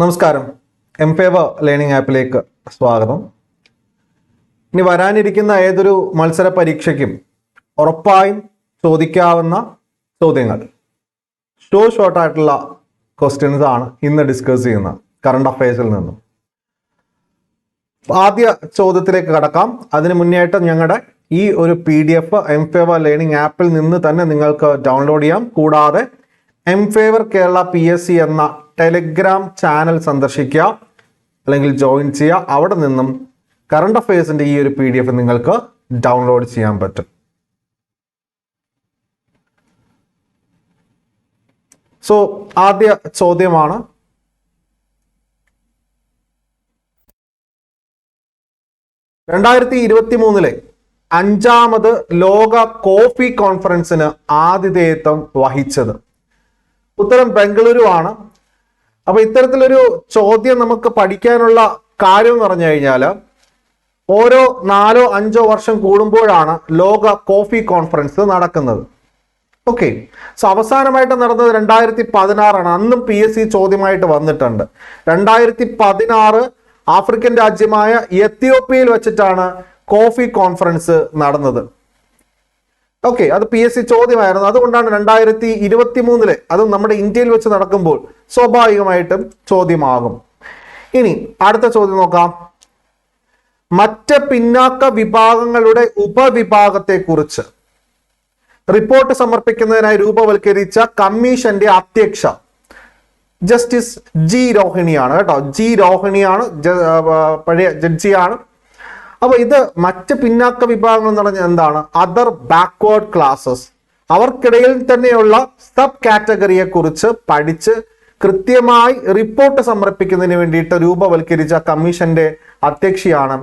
നമസ്കാരം. എംഫേവർ ലേണിംഗ് ആപ്പിലേക്ക് സ്വാഗതം. ഇനി വരാനിരിക്കുന്ന ഏതൊരു മത്സര പരീക്ഷയ്ക്കും ഉറപ്പായും ചോദിക്കാവുന്ന ചോദ്യങ്ങൾ, ഷോർട്ടായിട്ടുള്ള ക്വസ്റ്റ്യൻസ് ആണ് ഇന്ന് ഡിസ്കസ് ചെയ്യുന്നത് കറണ്ട് അഫയേഴ്സിൽ നിന്നും. ആദ്യ ചോദ്യത്തിലേക്ക് കടക്കാം. അതിന് മുന്നേയായിട്ട് ഞങ്ങളുടെ ഈ ഒരു PDF എംഫേവർ ലേണിംഗ് ആപ്പിൽ നിന്ന് തന്നെ നിങ്ങൾക്ക് ഡൗൺലോഡ് ചെയ്യാം. കൂടാതെ എംഫേവർ കേരള PSC എന്ന ടെലിഗ്രാം ചാനൽ സന്ദർശിക്കുക, അല്ലെങ്കിൽ ജോയിൻ ചെയ്യുക. അവിടെ നിന്നും കറണ്ട് അഫയേഴ്സിന്റെ ഈ ഒരു PDF നിങ്ങൾക്ക് ഡൗൺലോഡ് ചെയ്യാൻ പറ്റും. സോ ആദ്യ ചോദ്യമാണ്, (2023) 5ാമത് ലോക കോഫി കോൺഫറൻസിന് ആതിഥേയത്വം വഹിച്ചത്? ഉത്തരം ബംഗളൂരു ആണ്. അപ്പൊ ഇത്തരത്തിലൊരു ചോദ്യം നമുക്ക് പഠിക്കാനുള്ള കാര്യം എന്ന് പറഞ്ഞു കഴിഞ്ഞാൽ, ഓരോ 4-5 വർഷം കൂടുമ്പോഴാണ് ലോക കോഫി കോൺഫറൻസ് നടക്കുന്നത്. ഓക്കെ, സോ അവസാനമായിട്ട് നടന്നത് 2016 ആണ്. അന്നും PSC ചോദ്യമായിട്ട് വന്നിട്ടുണ്ട്. 2016 ആഫ്രിക്കൻ രാജ്യമായ എത്യോപ്യയിൽ വെച്ചിട്ടാണ് കോഫി കോൺഫറൻസ് നടന്നത്. ഓക്കെ, അത് PSC ചോദ്യമായിരുന്നു. അതുകൊണ്ടാണ് 2023 അതും നമ്മുടെ ഇന്ത്യയിൽ വെച്ച് നടക്കുമ്പോൾ സ്വാഭാവികമായിട്ടും ചോദ്യമാകും. ഇനി അടുത്ത ചോദ്യം നോക്കാം. മറ്റ് പിന്നാക്ക വിഭാഗങ്ങളുടെ ഉപവിഭാഗത്തെക്കുറിച്ച് റിപ്പോർട്ട് സമർപ്പിക്കുന്നതിനായി രൂപവൽക്കരിച്ച കമ്മീഷന്റെ അധ്യക്ഷ ജസ്റ്റിസ് ജി രോഹിണിയാണ് കേട്ടോ. ജി രോഹിണിയാണ്, പഴയ ജഡ്ജിയാണ്. അപ്പൊ ഇത് മറ്റ് പിന്നാക്ക വിഭാഗങ്ങൾ എന്ന് പറഞ്ഞാൽ എന്താണ്? Other backward classes. അവർക്കിടയിൽ തന്നെയുള്ള സബ് കാറ്റഗറിയെ കുറിച്ച് പഠിച്ച് കൃത്യമായി റിപ്പോർട്ട് സമർപ്പിക്കുന്നതിന് വേണ്ടിയിട്ട് രൂപവൽക്കരിച്ച കമ്മീഷന്റെ അധ്യക്ഷയാണ്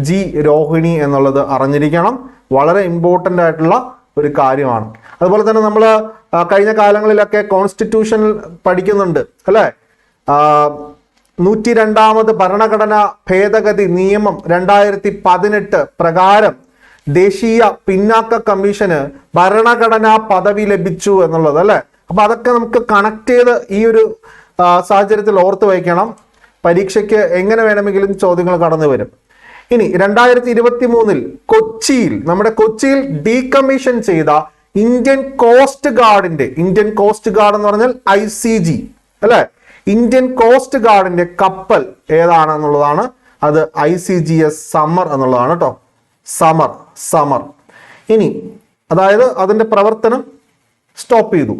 ജി രോഹിണി എന്നുള്ളത് അറിഞ്ഞിരിക്കണം. വളരെ ഇമ്പോർട്ടൻ്റ് ആയിട്ടുള്ള ഒരു കാര്യമാണ്. അതുപോലെ തന്നെ നമ്മൾ കഴിഞ്ഞ കാലങ്ങളിലൊക്കെ കോൺസ്റ്റിറ്റ്യൂഷൻ പഠിക്കുന്നുണ്ട് അല്ലേ? 102ാമത് ഭരണഘടനാ ഭേദഗതി നിയമം 2018 പ്രകാരം ദേശീയ പിന്നാക്ക കമ്മീഷന് ഭരണഘടനാ പദവി ലഭിച്ചു എന്നുള്ളത് അല്ലെ. അപ്പൊ അതൊക്കെ നമുക്ക് കണക്ട് ചെയ്ത് ഈ ഒരു സാഹചര്യത്തിൽ ഓർത്ത് വയ്ക്കണം. പരീക്ഷയ്ക്ക് എങ്ങനെ വേണമെങ്കിലും ചോദ്യങ്ങൾ കടന്നു വരും. ഇനി 2023 കൊച്ചിയിൽ, നമ്മുടെ കൊച്ചിയിൽ ഡീകമ്മീഷൻ ചെയ്ത ഇന്ത്യൻ കോസ്റ്റ് ഗാർഡിന്റെ, ഇന്ത്യൻ കോസ്റ്റ് ഗാർഡ് എന്ന് പറഞ്ഞാൽ ICG അല്ലെ, ഇന്ത്യൻ കോസ്റ്റ് ഗാർഡിന്റെ കപ്പൽ ഏതാണെന്നുള്ളതാണ്. അത് ICGS സമർ എന്നുള്ളതാണ് കേട്ടോ. സമർ. ഇനി അതായത് അതിന്റെ പ്രവർത്തനം സ്റ്റോപ്പ് ചെയ്തു.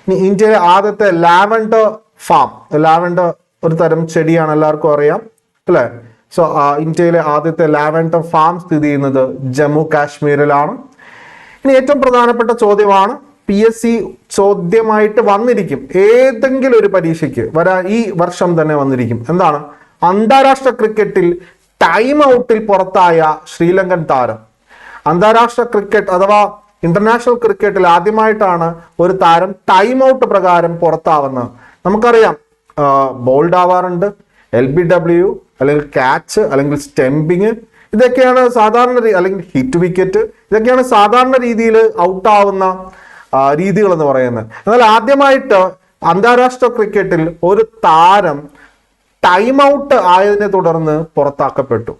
ഇനി ഇന്ത്യയിലെ ആദ്യത്തെ ലാവൻഡർ ഫാം, ലാവൻഡർ ഒരു തരം ചെടിയാണ്, എല്ലാവർക്കും അറിയാം അല്ലെ. സോ ഇന്ത്യയിലെ ആദ്യത്തെ ലാവൻഡർ ഫാം സ്ഥിതി ചെയ്യുന്നത് ജമ്മു കാശ്മീരിലാണ്. ഇനി ഏറ്റവും പ്രധാനപ്പെട്ട ചോദ്യമാണ്, PSC ചോദ്യമായിട്ട് വന്നിരിക്കും, ഏതെങ്കിലും ഒരു പരീക്ഷയ്ക്ക് ഈ വർഷം തന്നെ വന്നിരിക്കും. എന്താണ്? അന്താരാഷ്ട്ര ക്രിക്കറ്റിൽ ടൈം ഔട്ടിൽ പുറത്തായ ശ്രീലങ്കൻ താരം. അന്താരാഷ്ട്ര ക്രിക്കറ്റ് അഥവാ ഇന്റർനാഷണൽ ക്രിക്കറ്റിൽ ആദ്യമായിട്ടാണ് ഒരു താരം ടൈം ഔട്ട് പ്രകാരം പുറത്താവുന്നത്. നമുക്കറിയാം, ബോൾഡ് ആവാറുണ്ട്, LBW അല്ലെങ്കിൽ ക്യാച്ച് അല്ലെങ്കിൽ സ്റ്റെമ്പിങ്, ഇതൊക്കെയാണ് സാധാരണ, അല്ലെങ്കിൽ ഹിറ്റ് വിക്കറ്റ്, ഇതൊക്കെയാണ് സാധാരണ രീതിയിൽ ഔട്ടാവുന്ന രീതികൾ എന്ന് പറയുന്നത്. എന്നാൽ ആദ്യമായിട്ട് അന്താരാഷ്ട്ര ക്രിക്കറ്റിൽ ഒരു താരം ടൈം ഔട്ട് ആയതിനെ തുടർന്ന് പുറത്താക്കപ്പെട്ടു.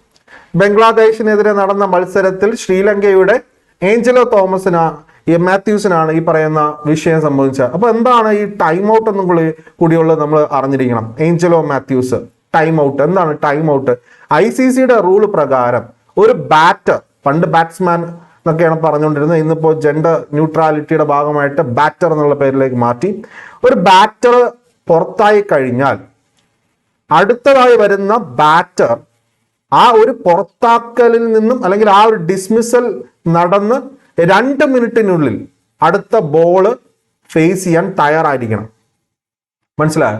ബംഗ്ലാദേശിനെതിരെ നടന്ന മത്സരത്തിൽ ശ്രീലങ്കയുടെ ഏഞ്ചലോ മാത്യൂസിനാണ് ഈ പറയുന്ന വിഷയം സംഭവിച്ചത്. അപ്പൊ എന്താണ് ഈ ടൈം ഔട്ട് എന്നും കൂടിയുള്ളത് നമ്മൾ അറിഞ്ഞിരിക്കണം. Angelo Mathews time out. എന്താണ് ടൈം ഔട്ട്? ICCയുടെ റൂൾ പ്രകാരം ഒരു ബാറ്റർ, പണ്ട് ബാറ്റ്സ്മാൻ എന്നൊക്കെയാണ് പറഞ്ഞുകൊണ്ടിരുന്നത്, ഇന്നിപ്പോ ജെൻഡർ ന്യൂട്രാലിറ്റിയുടെ ഭാഗമായിട്ട് ബാറ്റർ എന്നുള്ള പേരിലേക്ക് മാറ്റി. ഒരു ബാറ്റർ പുറത്തായി കഴിഞ്ഞാൽ അടുത്തതായി വരുന്ന ബാറ്റർ ആ ഒരു പുറത്താക്കലിൽ നിന്നും, അല്ലെങ്കിൽ ആ ഒരു ഡിസ്മിസൽ നടന്ന് 2 മിനിറ്റിനുള്ളിൽ അടുത്ത ബോള് ഫേസ് ചെയ്യാൻ തയ്യാറായിരിക്കണം. മനസ്സിലായോ?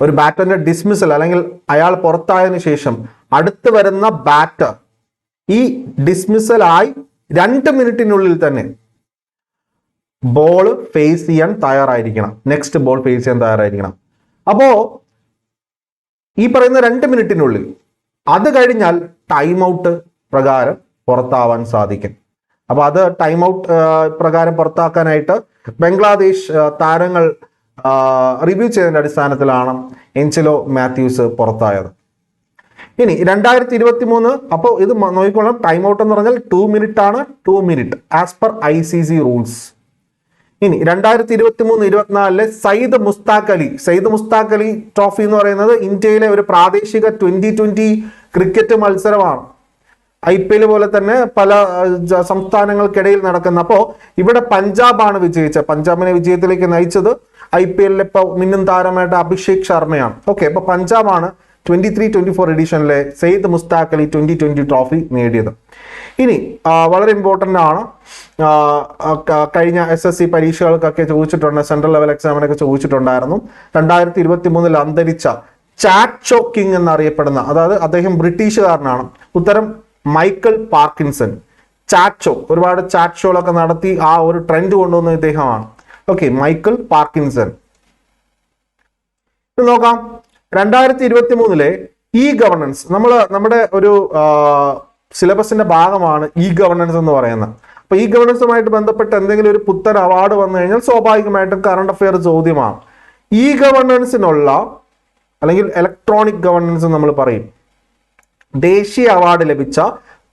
ഒരു ബാറ്ററിന്റെ ഡിസ്മിസൽ അല്ലെങ്കിൽ അയാൾ പുറത്തായതിനു ശേഷം അടുത്ത് വരുന്ന ബാറ്റർ ഈ ഡിസ്മിസൽ ആയി 2 മിനിറ്റിനുള്ളിൽ തന്നെ ബോൾ ഫേസ് ചെയ്യാൻ തയ്യാറായിരിക്കണം. നെക്സ്റ്റ് ബോൾ ഫേസ് ചെയ്യാൻ തയ്യാറായിരിക്കണം. അപ്പോ ഈ പറയുന്ന 2 മിനിറ്റിനുള്ളിൽ, അത് കഴിഞ്ഞാൽ ടൈം ഔട്ട് പ്രകാരം പുറത്താവാൻ സാധിക്കും. അപ്പൊ അത് ടൈം ഔട്ട് പ്രകാരം പുറത്താക്കാനായിട്ട് ബംഗ്ലാദേശ് താരങ്ങൾ റിവ്യൂ ചെയ്തതിന്റെ അടിസ്ഥാനത്തിലാണ് എൻചെലോ മാത്യൂസ് പുറത്തായത്. ഇനി 2023, അപ്പോൾ ഇത് നോക്കിക്കോളാം, ടൈം ഔട്ട് എന്ന് പറഞ്ഞാൽ 2 മിനിറ്റ് ആണ്, 2 minute as per ICC rules. ഇനി 2023-24 സയ്യിദ് മുസ്താഖ് അലി ട്രോഫി എന്ന് പറയുന്നത് ഇന്ത്യയിലെ ഒരു പ്രാദേശിക 2020 ക്രിക്കറ്റ് മത്സരമാണ്. IPL പോലെ തന്നെ പല സംസ്ഥാനങ്ങൾക്കിടയിൽ നടക്കുന്ന. അപ്പോൾ ഇവിടെ പഞ്ചാബാണ് വിജയിച്ചത്. പഞ്ചാബിനെ വിജയത്തിലേക്ക് നയിച്ചത് IPL ഇപ്പോൾ മിന്നും താരമായിട്ട് അഭിഷേക് ശർമ്മയാണ്. ഓക്കെ, അപ്പൊ പഞ്ചാബാണ് 23-24 എഡിഷനിലെ സയ്യിദ് മുസ്താഖ് അലി 2020 ട്രോഫി നേടിയത്. ഇനി വളരെ ഇമ്പോർട്ടൻ്റ് ആണ്, കഴിഞ്ഞ SSC പരീക്ഷകൾക്കൊക്കെ ചോദിച്ചിട്ടുണ്ട്, സെൻട്രൽ ലെവൽ എക്സാമിനൊക്കെ ചോദിച്ചിട്ടുണ്ടായിരുന്നു. 2023 അന്തരിച്ച ചാറ്റ് കിങ് എന്നറിയപ്പെടുന്ന, അതായത് അദ്ദേഹം ബ്രിട്ടീഷുകാരനാണ്. ഉത്തരം മൈക്കൽ പാർക്കിൻസൺ. ഒരുപാട് ചാറ്റ് ഷോകളൊക്കെ നടത്തി ആ ഒരു ട്രെൻഡ് കൊണ്ടുവന്ന ഇദ്ദേഹമാണ്. Okay, Michael Parkinson. നോക്കാം, 2023 ഇ ഗവർണൻസ്, നമ്മുടെ ഒരു സിലബസിന്റെ ഭാഗമാണ് ഇ ഗവർണൻസ് എന്ന് പറയുന്നത്. അപ്പൊ ഈ ഗവർണൻസുമായിട്ട് ബന്ധപ്പെട്ട് എന്തെങ്കിലും ഒരു പുത്തൻ അവാർഡ് വന്നു കഴിഞ്ഞാൽ സ്വാഭാവികമായിട്ടും കറണ്ട് അഫെയർ ചോദ്യമാണ്. ഇ ഗവർണൻസിനുള്ള അല്ലെങ്കിൽ ഇലക്ട്രോണിക് ഗവർണൻസ് നമ്മൾ പറയും, ദേശീയ അവാർഡ് ലഭിച്ച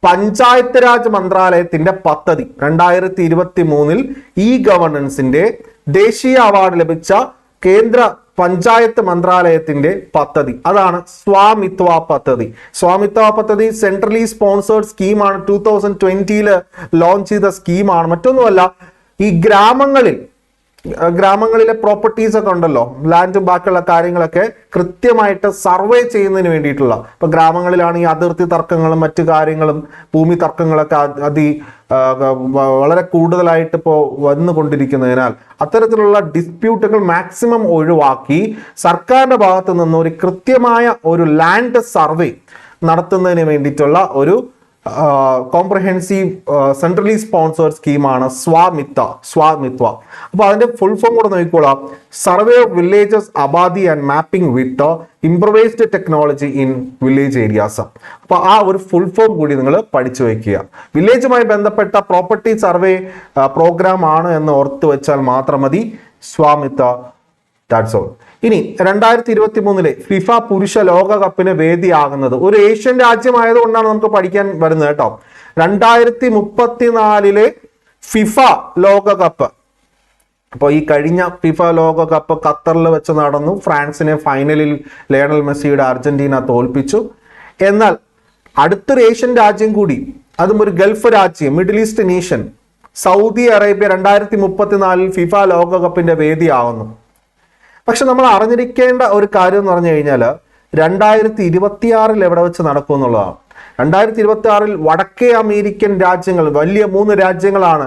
പഞ്ചായത്ത് രാജ് മന്ത്രാലയത്തിന്റെ പദ്ധതി 2023 ഇ ഗവർണൻസിന്റെ ദേശീയ അവാർഡ് ലഭിച്ച കേന്ദ്ര പഞ്ചായത്ത് മന്ത്രാലയത്തിന്റെ പദ്ധതി, അതാണ് സ്വാമിത്വ പദ്ധതി. സെൻട്രലി സ്പോൺസേർഡ് സ്കീമാണ്. 2020 ലോഞ്ച് ചെയ്ത സ്കീമാണ്. മറ്റൊന്നുമല്ല, ഈ ഗ്രാമങ്ങളിലെ പ്രോപ്പർട്ടീസ് ഒക്കെ ഉണ്ടല്ലോ, ലാൻഡും ബാക്കിയുള്ള കാര്യങ്ങളൊക്കെ കൃത്യമായിട്ട് സർവേ ചെയ്യുന്നതിന് വേണ്ടിയിട്ടുള്ള. ഇപ്പൊ ഗ്രാമങ്ങളിലാണ് ഈ അതിർത്തി തർക്കങ്ങളും മറ്റു കാര്യങ്ങളും ഭൂമി തർക്കങ്ങളൊക്കെ വളരെ കൂടുതലായിട്ട് ഇപ്പോൾ വന്നുകൊണ്ടിരിക്കുന്നതിനാൽ അത്തരത്തിലുള്ള ഡിസ്പ്യൂട്ടുകൾ മാക്സിമം ഒഴിവാക്കി സർക്കാരിന്റെ ഭാഗത്ത് നിന്ന് ഒരു കൃത്യമായ ഒരു ലാൻഡ് സർവേ നടത്തുന്നതിന് വേണ്ടിയിട്ടുള്ള ഒരു കോംപ്രഹെൻസീവ് സെൻട്രലി സ്പോൺസേർഡ് സ്കീമാണ് സ്വാമിത്വ. അപ്പൊ അതിന്റെ ഫുൾ ഫോം കൂടെ നോക്കിക്കോളാം, survey of villages Abadi and mapping with improvised technology in village areas. അപ്പൊ ആ ഒരു ഫുൾ ഫോം കൂടി നിങ്ങൾ പഠിച്ചു വെക്കുക. വില്ലേജുമായി ബന്ധപ്പെട്ട പ്രോപ്പർട്ടി സർവേ പ്രോഗ്രാം ആണ് എന്ന് ഓർത്തു വെച്ചാൽ മാത്രം മതി. Swamitva, that's all. ഇനി 2023 ഫിഫ പുരുഷ ലോകകപ്പിന് വേദിയാകുന്നത് ഒരു ഏഷ്യൻ രാജ്യമായതുകൊണ്ടാണ് നമുക്ക് പഠിക്കാൻ വരുന്നത് കേട്ടോ. 2034 ഫിഫ ലോകകപ്പ്. അപ്പോൾ ഈ കഴിഞ്ഞ ഫിഫ ലോകകപ്പ് ഖത്തറിൽ വെച്ച് നടന്നു. ഫ്രാൻസിനെ ഫൈനലിൽ ലയണൽ മെസ്സിയുടെ അർജന്റീന തോൽപ്പിച്ചു. എന്നാൽ അടുത്തൊരു ഏഷ്യൻ രാജ്യം കൂടി, അതും ഒരു ഗൾഫ് രാജ്യം, middle east nation Saudi Arabia 2034 FIFA ലോകകപ്പിന്റെ വേദിയാവുന്നു. പക്ഷെ നമ്മൾ അറിഞ്ഞിരിക്കേണ്ട ഒരു കാര്യം എന്ന് പറഞ്ഞു കഴിഞ്ഞാൽ 2026 എവിടെ വെച്ച് നടക്കും എന്നുള്ളതാണ്. 2026 വടക്കേ അമേരിക്കൻ രാജ്യങ്ങൾ, വലിയ 3 രാജ്യങ്ങളാണ്,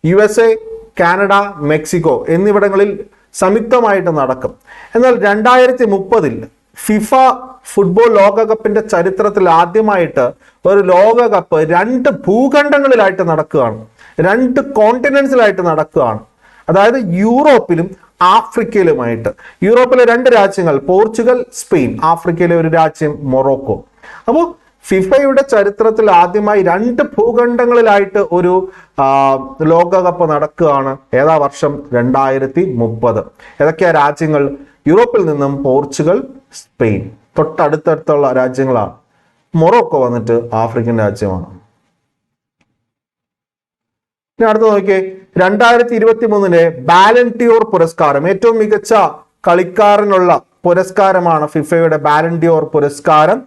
USA, കാനഡ, മെക്സിക്കോ എന്നിവിടങ്ങളിൽ സംയുക്തമായിട്ട് നടക്കും. എന്നാൽ 2030 ഫിഫ ഫുട്ബോൾ ലോകകപ്പിന്റെ ചരിത്രത്തിൽ ആദ്യമായിട്ട് ഒരു ലോകകപ്പ് 2 ഭൂഖണ്ഡങ്ങളിലായിട്ട് നടക്കുകയാണ്, 2 കോണ്ടിനെന്റ്സിലായിട്ട് നടക്കുകയാണ്. അതായത് യൂറോപ്പിലും ആഫ്രിക്കയിലുമായിട്ട്. യൂറോപ്പിലെ 2 രാജ്യങ്ങൾ പോർച്ചുഗൽ, സ്പെയിൻ. ആഫ്രിക്കയിലെ ഒരു രാജ്യം മൊറോക്കോ. അപ്പോൾ ഫിഫയുടെ ചരിത്രത്തിൽ ആദ്യമായി 2 ഭൂഖണ്ഡങ്ങളിലായിട്ട് ഒരു ലോകകപ്പ് നടക്കുകയാണ്. ഏതാ വർഷം? 2030. ഏതൊക്കെയാ രാജ്യങ്ങൾ? യൂറോപ്പിൽ നിന്നും പോർച്ചുഗൽ, സ്പെയിൻ. തൊട്ടടുത്തടുത്തുള്ള രാജ്യങ്ങളാണ്. മൊറോക്കോ വന്നിട്ട് ആഫ്രിക്കൻ രാജ്യമാണ്. ഇനി അടുത്ത് നോക്കിയേ, 2023 ബാലൻഡിയോർ പുരസ്കാരം, ഏറ്റവും മികച്ച കളിക്കാരനുള്ള പുരസ്കാരമാണ് ഫിഫയുടെ ബാലൻഡിയോർ പുരസ്കാരം.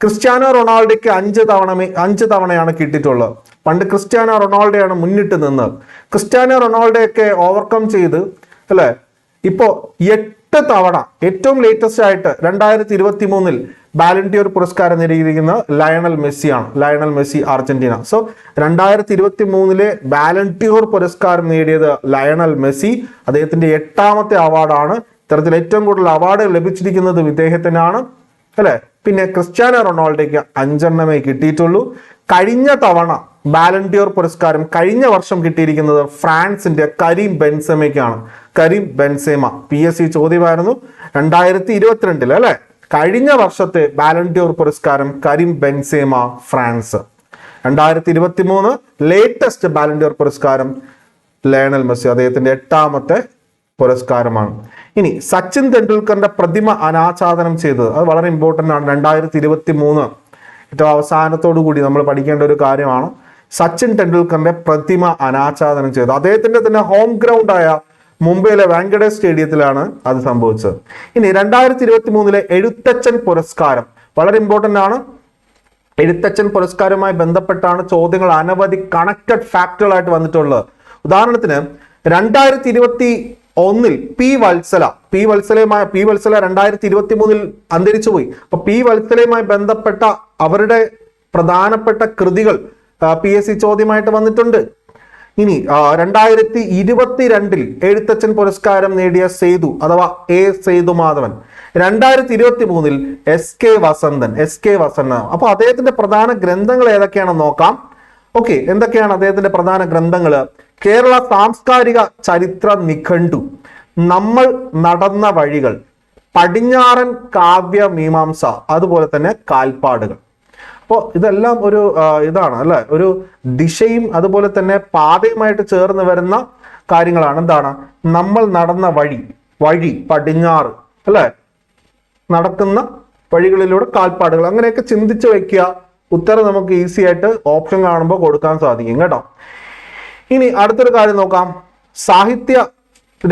ക്രിസ്ത്യാനോ റൊണാൾഡോയ്ക്ക് 5 തവണയാണ് കിട്ടിയിട്ടുള്ളത്. പണ്ട് ക്രിസ്ത്യാനോ റൊണാൾഡോയാണ് മുന്നിട്ട് നിന്ന്. ക്രിസ്ത്യാനോ റൊണാൾഡോയൊക്കെ ഓവർകം ചെയ്ത് അല്ലെ ഇപ്പോ 8 തവണ, ഏറ്റവും ലേറ്റസ്റ്റ് ആയിട്ട് 2023 ബാലൻഡിയോർ പുരസ്കാരം നേടിയിരിക്കുന്ന ലയണൽ മെസ്സിയാണ്. Lionel Messi, Argentina. So 2023 Ballon d'Or പുരസ്കാരം നേടിയത് ലയണൽ മെസ്സി. അദ്ദേഹത്തിന്റെ 8ാമത്തെ അവാർഡാണ്. ഇത്തരത്തിൽ ഏറ്റവും കൂടുതൽ അവാർഡ് ലഭിച്ചിരിക്കുന്നത് ഇദ്ദേഹത്തിനാണ് അല്ലെ. പിന്നെ ക്രിസ്ത്യാനോ റൊണാൾഡോയ്ക്ക് 5 കിട്ടിയിട്ടുള്ളൂ. കഴിഞ്ഞ തവണ ബാലൻഡിയോർ പുരസ്കാരം കഴിഞ്ഞ വർഷം കിട്ടിയിരിക്കുന്നത് ഫ്രാൻസിന്റെ കരീം ബെൻസെമയ്ക്കാണ്. കരീം ബെൻസേമ PSC ചോദ്യമായിരുന്നു 2022 അല്ലെ. കഴിഞ്ഞ വർഷത്തെ ബാലൻഡിയോർ പുരസ്കാരം Karim Benzema, France. 2023 latest Ballon d'Or പുരസ്കാരം ലയണൽ മെസ്സി, അദ്ദേഹത്തിന്റെ 8ാമത്തെ പുരസ്കാരമാണ്. ഇനി സച്ചിൻ തെണ്ടുൽക്കറിന്റെ പ്രതിമ അനാച്ഛാദനം ചെയ്തത്, അത് വളരെ ഇമ്പോർട്ടൻ്റ് ആണ്. 2023 ഏറ്റവും അവസാനത്തോടു കൂടി നമ്മൾ പഠിക്കേണ്ട ഒരു കാര്യമാണ്. സച്ചിൻ തെണ്ടുൽക്കറിന്റെ പ്രതിമ അനാച്ഛാദനം ചെയ്തത് അദ്ദേഹത്തിന്റെ തന്നെ ഹോം ഗ്രൗണ്ടായ മുംബൈയിലെ വാങ്കഡേ സ്റ്റേഡിയത്തിലാണ് അത് സംഭവിച്ചത്. ഇനി 2023 എഴുത്തച്ഛൻ പുരസ്കാരം വളരെ ഇമ്പോർട്ടൻ്റ് ആണ്. എഴുത്തച്ഛൻ പുരസ്കാരവുമായി ബന്ധപ്പെട്ടാണ് ചോദ്യങ്ങൾ അനവധി കണക്റ്റഡ് ഫാക്ടുകളായിട്ട് വന്നിട്ടുള്ളത്. ഉദാഹരണത്തിന് 2021 പി വത്സല 2023 അന്തരിച്ചു പോയി. അപ്പൊ പി വത്സലയുമായി ബന്ധപ്പെട്ട അവരുടെ പ്രധാനപ്പെട്ട കൃതികൾ PSC ചോദ്യമായിട്ട് വന്നിട്ടുണ്ട്. ഇനി 2022 എഴുത്തച്ഛൻ പുരസ്കാരം നേടിയ സേതു അഥവാ A സേതുമാധവൻ, 2023 SK വസന്തൻ. അപ്പൊ അദ്ദേഹത്തിന്റെ പ്രധാന ഗ്രന്ഥങ്ങൾ ഏതൊക്കെയാണെന്ന് നോക്കാം. ഓക്കെ, എന്തൊക്കെയാണ് അദ്ദേഹത്തിന്റെ പ്രധാന ഗ്രന്ഥങ്ങൾ? കേരള സാംസ്കാരിക ചരിത്ര നിഘണ്ടു, നമ്മൾ നടന്ന വഴികൾ, പടിഞ്ഞാറൻ കാവ്യ മീമാംസ, അതുപോലെ തന്നെ കാൽപ്പാടുകൾ. അപ്പോൾ ഇതെല്ലാം ഒരു ഇതാണ് അല്ലെ, ഒരു ദിശയും അതുപോലെ തന്നെ പാതയുമായിട്ട് ചേർന്ന് വരുന്ന കാര്യങ്ങളാണ്. എന്താണ് നമ്മൾ നടന്ന വഴി പടിഞ്ഞാറ് അല്ലെ, നടക്കുന്ന വഴികളിലൂടെ കാൽപ്പാടുകൾ, അങ്ങനെയൊക്കെ ചിന്തിച്ചു വെക്കുക. ഉത്തരം നമുക്ക് ഈസി ആയിട്ട് ഓപ്ഷൻ കാണുമ്പോൾ കൊടുക്കാൻ സാധിക്കും കേട്ടോ. ഇനി അടുത്തൊരു കാര്യം നോക്കാം. സാഹിത്യ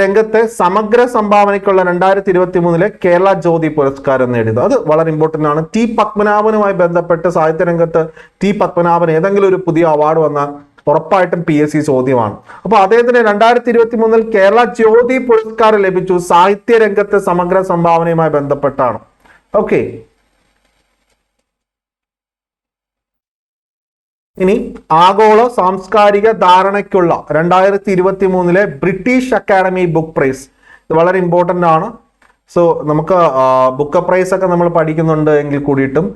രംഗത്തെ സമഗ്ര സംഭാവനയ്ക്കുള്ള 2023 കേരള ജ്യോതി പുരസ്കാരം നേടിയത്, അത് വളരെ ഇമ്പോർട്ടൻ്റ് ആണ്. ടി പത്മനാഭനുമായി ബന്ധപ്പെട്ട് സാഹിത്യ രംഗത്ത് ടി പത്മനാഭൻ ഏതെങ്കിലും ഒരു പുതിയ അവാർഡ് വന്നാൽ ഉറപ്പായിട്ടും PSC ചോദ്യമാണ്. അപ്പൊ അദ്ദേഹത്തിന് 2023 കേരള ജ്യോതി പുരസ്കാരം ലഭിച്ചു. സാഹിത്യ രംഗത്തെ സമഗ്ര സംഭാവനയുമായി ബന്ധപ്പെട്ടാണ്. ഓക്കെ, ഇനി ആഗോള സാംസ്കാരിക ധാരണയ്ക്കുള്ള 2023 ബ്രിട്ടീഷ് അക്കാഡമി ബുക്ക് പ്രൈസ്, ഇത് വളരെ ഇമ്പോർട്ടൻ്റ് ആണ്. സോ നമുക്ക് ബുക്ക് പ്രൈസ് ഒക്കെ നമ്മൾ പഠിക്കുന്നുണ്ട് എങ്കിൽ കൂടിയിട്ടും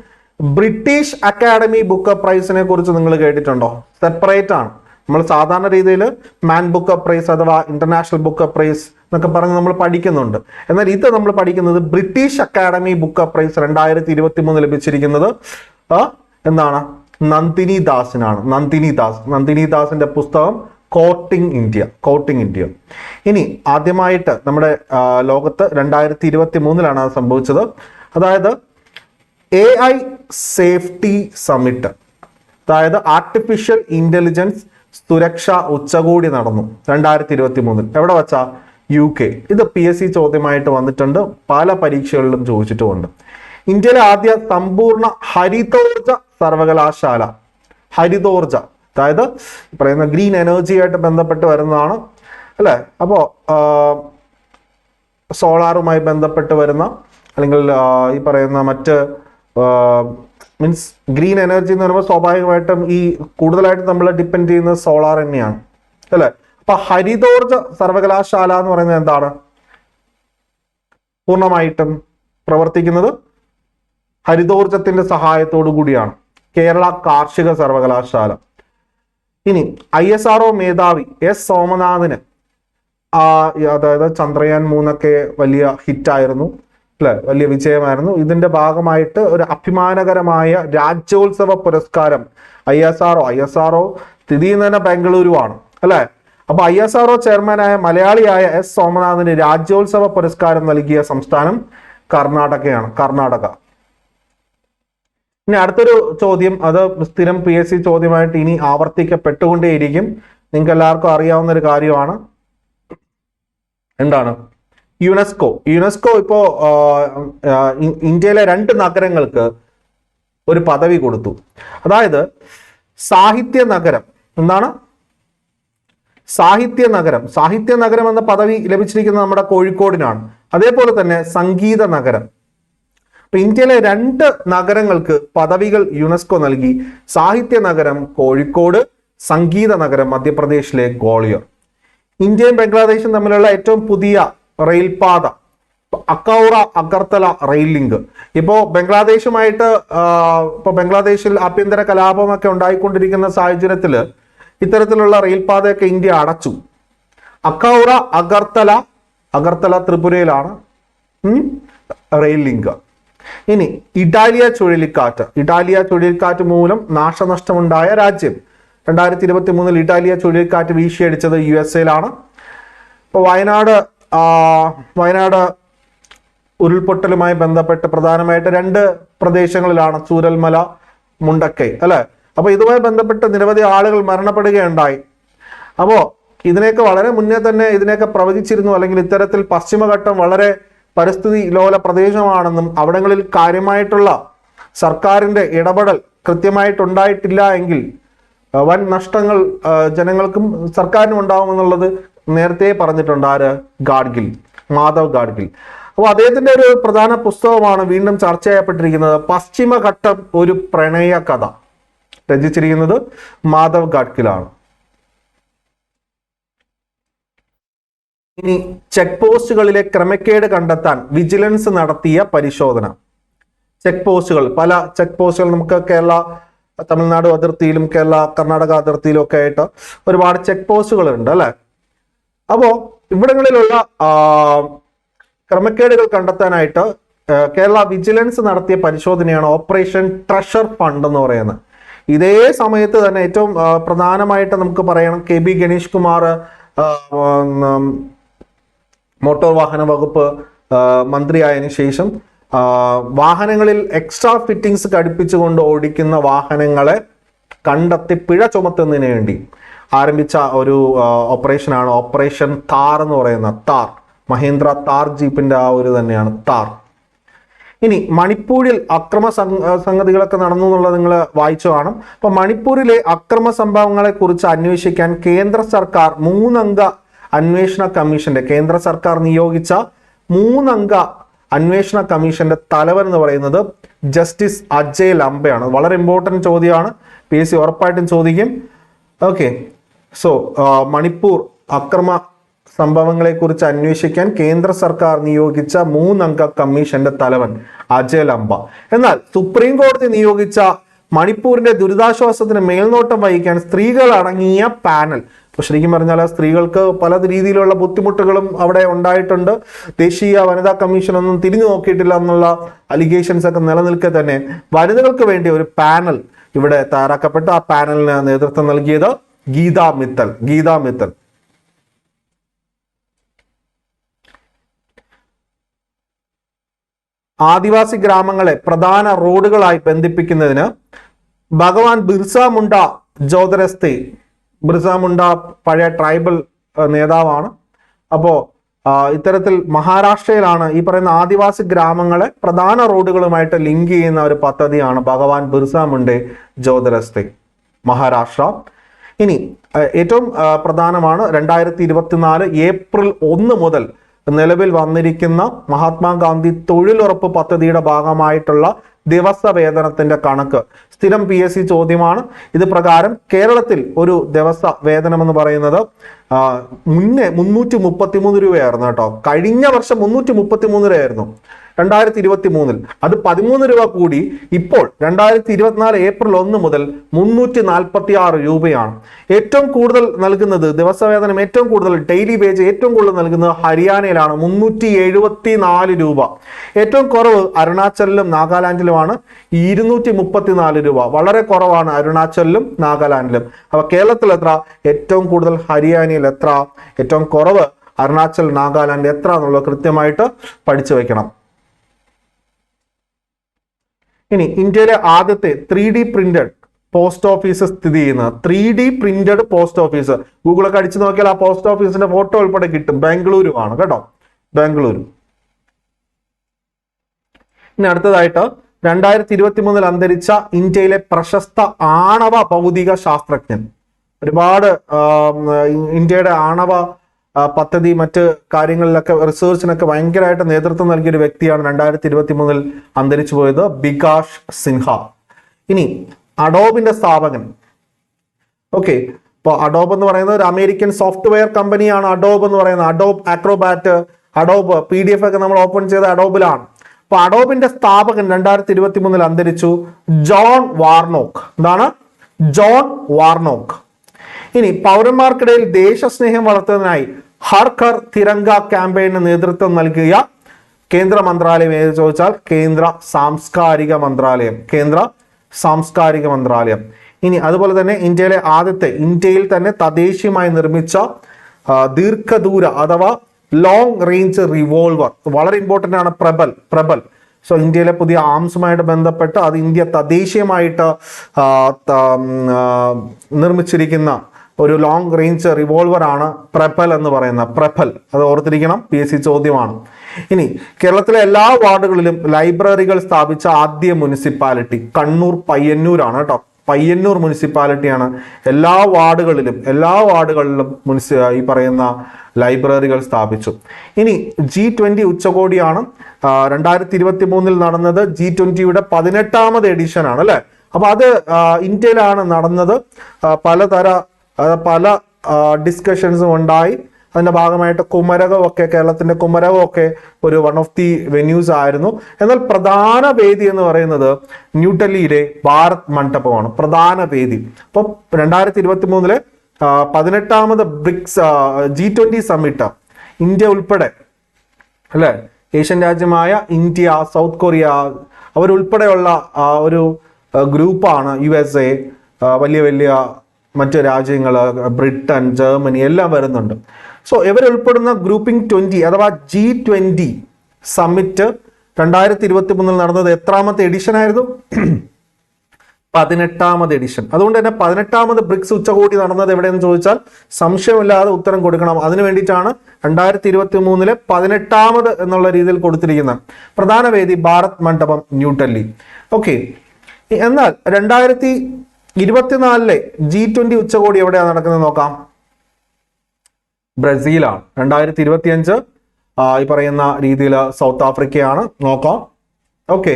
ബ്രിട്ടീഷ് അക്കാഡമി ബുക്ക് പ്രൈസിനെ കുറിച്ച് നിങ്ങൾ കേട്ടിട്ടുണ്ടോ? സെപ്പറേറ്റ് ആണ്. നമ്മൾ സാധാരണ രീതിയിൽ മാൻ ബുക്ക് പ്രൈസ് അഥവാ ഇന്റർനാഷണൽ ബുക്ക് പ്രൈസ് എന്നൊക്കെ പറഞ്ഞ് നമ്മൾ പഠിക്കുന്നുണ്ട്. എന്നാൽ ഇത് നമ്മൾ പഠിക്കുന്നത് ബ്രിട്ടീഷ് അക്കാഡമി ബുക്ക് പ്രൈസ് 2023 ലഭിച്ചിരിക്കുന്നത് എന്താണ്? നന്ദിനി ദാസിനാണ്. നന്ദിനി ദാസിന്റെ പുസ്തകം കോർട്ടിംഗ് ഇന്ത്യ. ഇനി ആദ്യമായിട്ട് നമ്മുടെ ലോകത്ത് 2023 അത് സംഭവിച്ചത്. അതായത് AI സേഫ്റ്റി സമ്മിറ്റ്, അതായത് ആർട്ടിഫിഷ്യൽ ഇന്റലിജൻസ് സുരക്ഷാ ഉച്ചകോടി നടന്നു 2023. എവിടെ വെച്ചാ? UK. ഇത് PSC ചോദ്യമായിട്ട് വന്നിട്ടുണ്ട്, പല പരീക്ഷകളിലും ചോദിച്ചിട്ടുമുണ്ട്. ഇന്ത്യയിലെ ആദ്യ സമ്പൂർണ്ണ ഹരിതോർജ സർവകലാശാല, ഹരിതോർജ അതായത് പറയുന്ന ഗ്രീൻ എനർജിയായിട്ട് ബന്ധപ്പെട്ട് വരുന്നതാണ് അല്ലെ. അപ്പോൾ സോളാറുമായി ബന്ധപ്പെട്ട് വരുന്ന അല്ലെങ്കിൽ ഈ പറയുന്ന മറ്റ് മീൻസ് ഗ്രീൻ എനർജി എന്ന് പറയുമ്പോൾ സ്വാഭാവികമായിട്ടും ഈ കൂടുതലായിട്ട് നമ്മൾ ഡിപ്പെൻഡ് ചെയ്യുന്നത് സോളാർ തന്നെയാണ് അല്ലെ. അപ്പൊ ഹരിതോർജ സർവകലാശാല എന്ന് പറയുന്നത് എന്താണ്? പൂർണ്ണമായിട്ടും പ്രവർത്തിക്കുന്നത് ഹരിതോർജത്തിന്റെ സഹായത്തോടു കൂടിയാണ്. കേരള കാർഷിക സർവകലാശാല. ഇനി ISRO മേധാവി S സോമനാഥന് അതായത് ചന്ദ്രയാൻ 3 വലിയ ഹിറ്റായിരുന്നു അല്ലെ, വലിയ വിജയമായിരുന്നു. ഇതിന്റെ ഭാഗമായിട്ട് ഒരു അഭിമാനകരമായ രാജ്യോത്സവ പുരസ്കാരം ISRO സ്ഥിതി ചെയ്യുന്നത് തന്നെ ബാംഗ്ലൂരുവാണ് അല്ലെ. അപ്പൊ ISRO ചെയർമാനായ മലയാളിയായ S സോമനാഥന് രാജ്യോത്സവ പുരസ്കാരം നൽകിയ സംസ്ഥാനം കർണാടക. ഇനി അടുത്തൊരു ചോദ്യം, അത് സ്ഥിരം PSC ചോദ്യമായിട്ട് ഇനി ആവർത്തിക്കപ്പെട്ടുകൊണ്ടേയിരിക്കും. നിങ്ങൾക്ക് എല്ലാവർക്കും അറിയാവുന്ന ഒരു കാര്യമാണ്. എന്താണ്? യുനെസ്കോ ഇപ്പോ ഇന്ത്യയിലെ 2 നഗരങ്ങൾക്ക് ഒരു പദവി കൊടുത്തു. അതായത് സാഹിത്യ നഗരം. എന്താണ്? സാഹിത്യ നഗരം എന്ന പദവി ലഭിച്ചിരിക്കുന്നത് നമ്മുടെ കോഴിക്കോടിനാണ്. അതേപോലെ തന്നെ സംഗീത നഗരം. അപ്പൊ ഇന്ത്യയിലെ 2 നഗരങ്ങൾക്ക് പദവികൾ യുനെസ്കോ നൽകി. സാഹിത്യ നഗരം കോഴിക്കോട്, സംഗീത നഗരം മധ്യപ്രദേശിലെ ഗ്വാളിയർ. ഇന്ത്യയും ബംഗ്ലാദേശും തമ്മിലുള്ള ഏറ്റവും പുതിയ റെയിൽപാത അക്കൗറ അഗർത്തല റെയിൽ ലിങ്ക്. ഇപ്പോ ബംഗ്ലാദേശുമായിട്ട് ബംഗ്ലാദേശിൽ ആഭ്യന്തര കലാപമൊക്കെ ഉണ്ടായിക്കൊണ്ടിരിക്കുന്ന സാഹചര്യത്തിൽ ഇത്തരത്തിലുള്ള റെയിൽപാതയൊക്കെ ഇന്ത്യ അടച്ചു. അക്കൗറ അഗർത്തല ത്രിപുരയിലാണ് റെയിൽ ലിങ്ക്. ഇനി ഇറ്റാലിയ ചുഴലിക്കാറ്റ് മൂലം നാശനഷ്ടമുണ്ടായ രാജ്യം. 2023 ഇറ്റാലിയ ചുഴലിക്കാറ്റ് വീശിയടിച്ചത് USA യിലാണ്. ഇപ്പോൾ വയനാട് വയനാട് ഉരുൾപൊട്ടലുമായി ബന്ധപ്പെട്ട് പ്രധാനമായിട്ട് 2 പ്രദേശങ്ങളിലാണ് ചൂരൽമല, മുണ്ടക്കൈ അല്ലെ. അപ്പൊ ഇതുമായി ബന്ധപ്പെട്ട് നിരവധി ആളുകൾ മരണപ്പെടുകയുണ്ടായി. അപ്പോ ഇതിനെയൊക്കെ വളരെ മുന്നേ തന്നെ ഇതിനെയൊക്കെ പ്രവചിച്ചിരുന്നു, അല്ലെങ്കിൽ ഇത്തരത്തിൽ പശ്ചിമഘട്ടം വളരെ പരിസ്ഥിതി ലോല പ്രദേശമാണെന്നും അവിടങ്ങളിൽ കാര്യമായിട്ടുള്ള സർക്കാരിന്റെ ഇടപെടൽ കൃത്യമായിട്ടുണ്ടായിട്ടില്ല എങ്കിൽ വൻ നഷ്ടങ്ങൾ ജനങ്ങൾക്കും സർക്കാരിനും ഉണ്ടാവുമെന്നുള്ളത് നേരത്തെ പറഞ്ഞിട്ടുണ്ട്. ആര്? ഗാഡ്ഗിൽ, മാധവ് ഗാഡ്ഗിൽ. അപ്പോൾ അദ്ദേഹത്തിന്റെ ഒരു പ്രധാന പുസ്തകമാണ് വീണ്ടും ചർച്ച ചെയ്യപ്പെട്ടിരിക്കുന്നത്, പശ്ചിമഘട്ടം ഒരു പ്രണയ കഥ. രചിച്ചിരിക്കുന്നത് മാധവ് ഗാഡ്ഗിലാണ്. ഇനി ചെക്ക് പോസ്റ്റുകളിലെ ക്രമക്കേട് കണ്ടെത്താൻ വിജിലൻസ് നടത്തിയ പരിശോധന. ചെക്ക് പോസ്റ്റുകൾ, പല ചെക്ക് പോസ്റ്റുകൾ നമുക്ക് കേരള തമിഴ്നാട് അതിർത്തിയിലും കേരള കർണാടക അതിർത്തിയിലും ഒക്കെ ആയിട്ട് ഒരുപാട് ചെക്ക് പോസ്റ്റുകൾ ഉണ്ട് അല്ലെ. അപ്പോ ഇവിടങ്ങളിലുള്ള ക്രമക്കേടുകൾ കണ്ടെത്താനായിട്ട് കേരള വിജിലൻസ് നടത്തിയ പരിശോധനയാണ് ഓപ്പറേഷൻ ട്രഷർ ഫണ്ട് എന്ന് പറയുന്നത്. ഇതേ സമയത്ത് തന്നെ ഏറ്റവും പ്രധാനമായിട്ട് നമുക്ക് പറയണം, KB ഗണേഷ് കുമാർ മോട്ടോർ വാഹന വകുപ്പ് മന്ത്രിയായതിനു ശേഷം വാഹനങ്ങളിൽ എക്സ്ട്രാ ഫിറ്റിംഗ്സ് ഘടിപ്പിച്ചുകൊണ്ട് ഓടിക്കുന്ന വാഹനങ്ങളെ കണ്ടെത്തി പിഴ ചുമത്തുന്നതിന് വേണ്ടി ആരംഭിച്ച ഒരു ഓപ്പറേഷനാണ് ഓപ്പറേഷൻ താർ എന്ന് പറയുന്ന. താർ, മഹീന്ദ്ര താർ ജീപ്പിന്റെ ആ ഒരു തന്നെയാണ് താർ. ഇനി മണിപ്പൂരിൽ അക്രമ സംഗതികളൊക്കെ നടന്നു എന്നുള്ളത് നിങ്ങൾ വായിച്ചു കാണും. അപ്പൊ മണിപ്പൂരിലെ അക്രമ സംഭവങ്ങളെ കുറിച്ച് അന്വേഷിക്കാൻ കേന്ദ്ര സർക്കാർ 3 അംഗ അന്വേഷണ കമ്മീഷന്റെ, കേന്ദ്ര സർക്കാർ നിയോഗിച്ച 3 അംഗ അന്വേഷണ കമ്മീഷന്റെ തലവൻ എന്ന് പറയുന്നത് ജസ്റ്റിസ് അജയ് ലംബയാണ്. വളരെ ഇമ്പോർട്ടൻറ്റ് ചോദ്യമാണ്, PSC ഉറപ്പായിട്ടും ചോദിക്കും. ഓക്കെ, സോ മണിപ്പൂർ അക്രമ സംഭവങ്ങളെ കുറിച്ച് അന്വേഷിക്കാൻ കേന്ദ്ര സർക്കാർ നിയോഗിച്ച 3 അംഗ കമ്മീഷന്റെ തലവൻ അജയ് ലംബ. എന്നാൽ സുപ്രീം കോടതി നിയോഗിച്ച മണിപ്പൂരിന്റെ ദുരിതാശ്വാസത്തിന് മേൽനോട്ടം വഹിക്കാൻ സ്ത്രീകൾ അടങ്ങിയ പാനൽ. അപ്പൊ ശരിക്കും പറഞ്ഞാൽ സ്ത്രീകൾക്ക് പല രീതിയിലുള്ള ബുദ്ധിമുട്ടുകളും അവിടെ ഉണ്ടായിട്ടുണ്ട്. ദേശീയ വനിതാ കമ്മീഷൻ ഒന്നും തിരിഞ്ഞു നോക്കിയിട്ടില്ല എന്നുള്ള അലിഗേഷൻസ് ഒക്കെ നിലനിൽക്കെ തന്നെ വനിതകൾക്ക് വേണ്ടി ഒരു പാനൽ ഇവിടെ തയ്യാറാക്കപ്പെട്ടു. ആ പാനലിന് നേതൃത്വം നൽകിയത് ഗീതാ മിത്തൽ. ആദിവാസി ഗ്രാമങ്ങളെ പ്രധാന റോഡുകളായി ബന്ധിപ്പിക്കുന്നതിന് ഭഗവാൻ ബിർസ മുണ്ട ജോതരസ്തി, ബിർസ മുണ്ട പഴയ ട്രൈബൽ നേതാവാണ്. അപ്പോൾ ഇത്തരത്തിൽ മഹാരാഷ്ട്രയിലാണ് ഈ പറയുന്ന ആദിവാസി ഗ്രാമങ്ങളെ പ്രധാന റോഡുകളുമായിട്ട് ലിങ്ക് ചെയ്യുന്ന ഒരു പദ്ധതിയാണ് ഭഗവാൻ ബിർസ മുണ്ടെ ജോതരസ്തി, മഹാരാഷ്ട്ര. ഇനി ഏറ്റവും പ്രധാനമാണ് 2024 ഏപ്രിൽ 1 മുതൽ നിലവിൽ വന്നിരിക്കുന്ന മഹാത്മാഗാന്ധി തൊഴിലുറപ്പ് പദ്ധതിയുടെ ഭാഗമായിട്ടുള്ള ദിവസവേതനത്തിന്റെ കണക്ക്. സ്ഥിരം PSC ചോദ്യമാണ്. ഇത് പ്രകാരം കേരളത്തിൽ ഒരു ദിവസ വേതനം എന്ന് പറയുന്നത് മുന്നേ 333 രൂപയായിരുന്നു കേട്ടോ. കഴിഞ്ഞ വർഷം 333 രൂപയായിരുന്നു 2023. അത് 13 രൂപ കൂടി ഇപ്പോൾ 2024 ഏപ്രിൽ 1 മുതൽ 346 രൂപയാണ്. ഏറ്റവും കൂടുതൽ നൽകുന്നത് ദിവസവേതനം, ഏറ്റവും കൂടുതൽ ഡെയിലി വേജ് ഏറ്റവും കൂടുതൽ നൽകുന്നത് ഹരിയാനയിലാണ്, 374 രൂപ. ഏറ്റവും കുറവ് അരുണാചലിലും നാഗാലാൻഡിലുമാണ്, 234 രൂപ. വളരെ കുറവാണ് അരുണാചലിലും നാഗാലാൻഡിലും. അപ്പൊ കേരളത്തിൽ എത്ര? ഏറ്റവും കൂടുതൽ ഹരിയാനയിൽ എത്ര, ഏറ്റവും കുറവ് അരുണാചൽ നാഗാലാൻഡ് എത്ര എന്നുള്ളത് കൃത്യമായിട്ട് പഠിച്ചു വെക്കണം. ഇനി ഇന്ത്യയിലെ ആദ്യത്തെ 3D പ്രിന്റഡ് പോസ്റ്റ് ഓഫീസ് സ്ഥിതി ചെയ്യുന്നത്, 3D പ്രിന്റഡ് പോസ്റ്റ് ഓഫീസ് ഗൂഗിളൊക്കെ അടിച്ചു നോക്കിയാൽ ആ പോസ്റ്റ് ഓഫീസിന്റെ ഫോട്ടോ ഉൾപ്പെടെ കിട്ടും. ബാംഗ്ലൂരു ആണ് കേട്ടോ, ബാംഗ്ലൂരു. ഇനി അടുത്തതായിട്ട് 2023 അന്തരിച്ച ഇന്ത്യയിലെ പ്രശസ്ത ആണവ ഭൗതിക ശാസ്ത്രജ്ഞൻ. ഒരുപാട് ഇന്ത്യയുടെ ആണവ പദ്ധതി മറ്റ് കാര്യങ്ങളിലൊക്കെ റിസർച്ചിനൊക്കെ ഭയങ്കരമായിട്ട് നേതൃത്വം നൽകിയൊരു വ്യക്തിയാണ് 2023 അന്തരിച്ചു പോയത്, ബികാഷ് സിൻഹ. ഇനി അഡോബിന്റെ സ്ഥാപകൻ. ഓക്കെ, ഇപ്പോൾ അഡോബ് എന്ന് പറയുന്നത് ഒരു അമേരിക്കൻ സോഫ്റ്റ്വെയർ കമ്പനിയാണ്. അഡോബ് എന്ന് പറയുന്നത് അഡോബ് ആക്രോബാറ്റ്, അഡോബ് PDF ഒക്കെ നമ്മൾ ഓപ്പൺ ചെയ്ത അഡോബിലാണ്. അപ്പൊ അഡോബിന്റെ സ്ഥാപകൻ 2023 അന്തരിച്ചു, ജോൺ വാർനോക്ക്. എന്താണ്? John Warnock. ഇനി പൗരന്മാർക്കിടയിൽ ദേശസ്നേഹം വളർത്തുന്നതിനായി ഹർ ഘർ തിരങ്ക ക്യാമ്പയിന് നേതൃത്വം നൽകിയ കേന്ദ്ര മന്ത്രാലയം ഏത് ചോദിച്ചാൽ കേന്ദ്ര സാംസ്കാരിക മന്ത്രാലയം. ഇനി അതുപോലെ തന്നെ ഇന്ത്യയിൽ തന്നെ തദ്ദേശീയമായി നിർമ്മിച്ച ദീർഘദൂര അഥവാ ലോങ് റേഞ്ച് റിവോൾവർ, വളരെ ഇമ്പോർട്ടൻ്റ് ആണ്. പ്രബൽ. സോ ഇന്ത്യയിലെ പുതിയ ആംസുമായിട്ട് ബന്ധപ്പെട്ട് അത് ഇന്ത്യ തദ്ദേശീയമായിട്ട് നിർമ്മിച്ചിരിക്കുന്ന ഒരു ലോങ് റേഞ്ച് റിവോൾവർ ആണ് പ്രബൽ എന്ന് പറയുന്ന പ്രബൽ. അത് ഓർത്തിരിക്കണം, PSC ചോദ്യമാണ്. ഇനി കേരളത്തിലെ എല്ലാ വാർഡുകളിലും ലൈബ്രറികൾ സ്ഥാപിച്ച ആദ്യ മുനിസിപ്പാലിറ്റി കണ്ണൂർ പയ്യന്നൂരാണ് കേട്ടോ. പയ്യന്നൂർ മുനിസിപ്പാലിറ്റിയാണ് എല്ലാ വാർഡുകളിലും ഈ പറയുന്ന ലൈബ്രറികൾ സ്ഥാപിച്ചു. ഇനി G20 ഉച്ചകോടിയാണ് 2023 നടന്നത്. G20യുടെ 18ാമത് എഡിഷൻ ആണ് അല്ലെ. അപ്പൊ അത് ഇന്ത്യയിലാണ് നടന്നത്. പല ഡിസ്കഷൻസും ഉണ്ടായി. അതിന്റെ ഭാഗമായിട്ട് കേരളത്തിന്റെ കുമരകമൊക്കെ ഒരു വൺ ഓഫ് ദി വെന്യൂസ് ആയിരുന്നു. എന്നാൽ പ്രധാന വേദി എന്ന് പറയുന്നത് ന്യൂഡൽഹിയിലെ ഭാരത് മണ്ഡപമാണ് പ്രധാന വേദി. അപ്പൊ 2023 18ാമത് ബ്രിക്സ് G20 സമ്മിറ്റ് ഇന്ത്യ ഉൾപ്പെടെ അല്ലെ, ഏഷ്യൻ രാജ്യമായ ഇന്ത്യ, സൗത്ത് കൊറിയ അവരുൾപ്പെടെയുള്ള ഒരു ഗ്രൂപ്പാണ്. USA, വലിയ മറ്റു രാജ്യങ്ങൾ, ബ്രിട്ടൻ, ജർമ്മനി എല്ലാം വരുന്നുണ്ട്. സോ ഇവരുൾപ്പെടുന്ന ഗ്രൂപ്പിംഗ് 20 അഥവാ G20 സമ്മിറ്റ് 2023 നടന്നത് എത്രാമത്തെ എഡിഷൻ ആയിരുന്നു? 18ാമത് എഡിഷൻ. അതുകൊണ്ട് തന്നെ 18ാമത് ബ്രിക്സ് ഉച്ചകോടി നടന്നത് എവിടെയെന്ന് ചോദിച്ചാൽ സംശയമില്ലാതെ ഉത്തരം കൊടുക്കണം. അതിനു വേണ്ടിയിട്ടാണ് 2023 18ാമത് എന്നുള്ള രീതിയിൽ കൊടുത്തിരിക്കുന്നത്. പ്രധാന വേദി ഭാരത് മണ്ഡപം, ന്യൂഡൽഹി. ഓക്കെ. എന്നാൽ 2024 G20 ഉച്ചകോടി എവിടെയാണ് നടക്കുന്നത് നോക്കാം. ബ്രസീലാണ്. 2025 ഈ പറയുന്ന രീതിയിൽ സൗത്ത് ആഫ്രിക്കയാണ്. നോക്കാം. ഓക്കെ.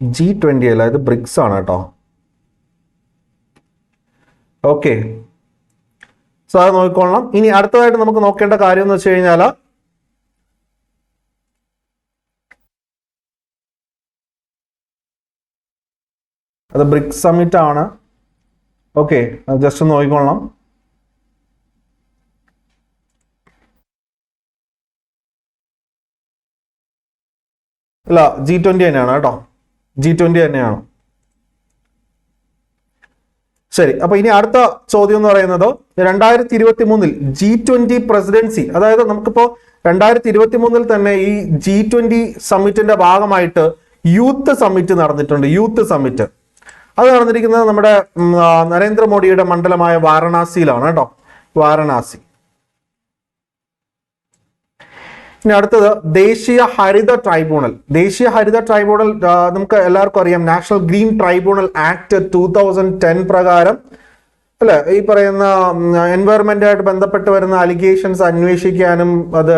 G20 അല്ല, ഇത് ബ്രിക്സ് ആണ് കേട്ടോ. ഓക്കെ. സോ അത് നോക്കിക്കൊള്ളണം. ഇനി അടുത്തതായിട്ട് നമുക്ക് നോക്കേണ്ട കാര്യം എന്ന് വെച്ച് കഴിഞ്ഞാൽ അത് ബ്രിക്സ് സമ്മിറ്റ് ആണ്. ഓക്കെ, ജസ്റ്റ് ഒന്ന് നോക്കിക്കൊള്ളണം. അല്ല, G20 തന്നെയാണ് കേട്ടോ. G20 തന്നെയാണ്. ശരി. അപ്പൊ ഇനി അടുത്ത ചോദ്യം എന്ന് പറയുന്നത് 2023 G20 പ്രസിഡൻസി, അതായത് നമുക്കിപ്പോ 2023 തന്നെ ഈ G20 സമ്മിറ്റിന്റെ ഭാഗമായിട്ട് യൂത്ത് സമ്മിറ്റ് നടന്നിട്ടുണ്ട്. യൂത്ത് സമ്മിറ്റ് അത് നടന്നിരിക്കുന്നത് നമ്മുടെ നരേന്ദ്രമോദിയുടെ മണ്ഡലമായ വാരണാസിയിലാണ് കേട്ടോ. വാരണാസി. ഇനി അടുത്തത് ദേശീയ ഹരിത ട്രൈബ്യൂണൽ. ദേശീയ ഹരിത ട്രൈബ്യൂണൽ നമുക്ക് എല്ലാവർക്കും അറിയാം, നാഷണൽ ഗ്രീൻ ട്രൈബ്യൂണൽ ആക്ട് 2010 പ്രകാരം അല്ലെ, ഈ പറയുന്ന എൻവയറമെന്റുമായിട്ട് ബന്ധപ്പെട്ട് വരുന്ന അലിഗേഷൻസ് അന്വേഷിക്കാനും അത്